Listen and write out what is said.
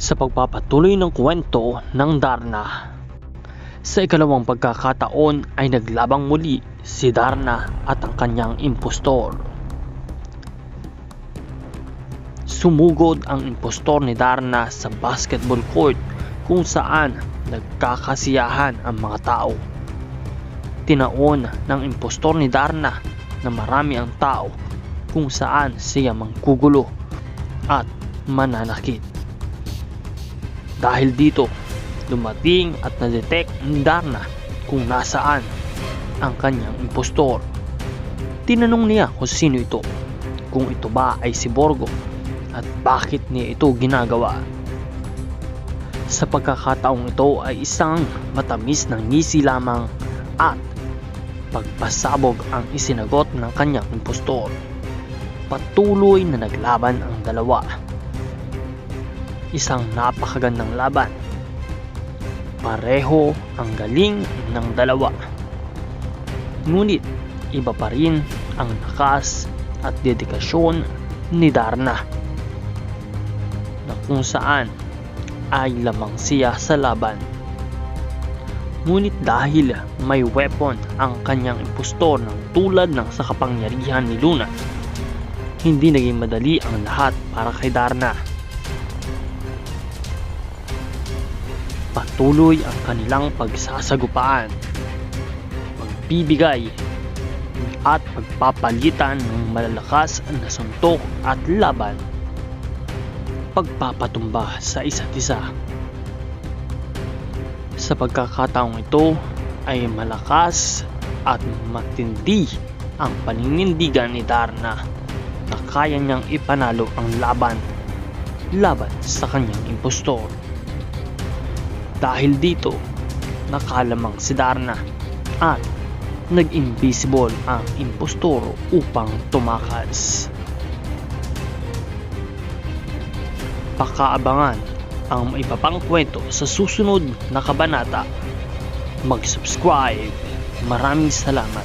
Sa pagpapatuloy ng kwento ng Darna. Sa ikalawang pagkakataon ay naglabang muli si Darna at ang kanyang impostor. Sumugod ang impostor ni Darna sa basketball court kung saan nagkakasiyahan ang mga tao. Tinaon ng impostor ni Darna na marami ang tao kung saan siya manggugulo at mananakit. Dahil dito, dumating at na-detect ni Darna kung nasaan ang kanyang impostor. Tinanong niya kung sino ito, kung ito ba ay si Borgo at bakit niya ito ginagawa. Sa pagkakataong ito ay isang matamis na ngisi lamang at pagpasabog ang isinagot ng kanyang impostor. Patuloy na naglaban ang dalawa. Isang napakagandang laban. Pareho ang galing ng dalawa. Ngunit iba pa rin ang lakas at dedikasyon ni Darna, na kung saan ay lamang siya sa laban. Ngunit dahil may weapon ang kanyang impostor ng tulad ng sa kapangyarihan ni Luna, hindi naging madali ang lahat para kay Darna. Patuloy ang kanilang pagsasagupaan, pagbibigay at pagpapalitan ng malalakas na suntok at laban, pagpapatumba sa isa't isa. Sa pagkakataong ito ay malakas at matindi ang paninindigan ni Darna na kaya niyang ipanalo ang laban sa kanyang impostor. Dahil dito, nakalamang si Darna at nag-invisible ang impostor upang tumakas. Pakaabangan ang iba pang kwento sa susunod na kabanata. Mag-subscribe. Maraming salamat.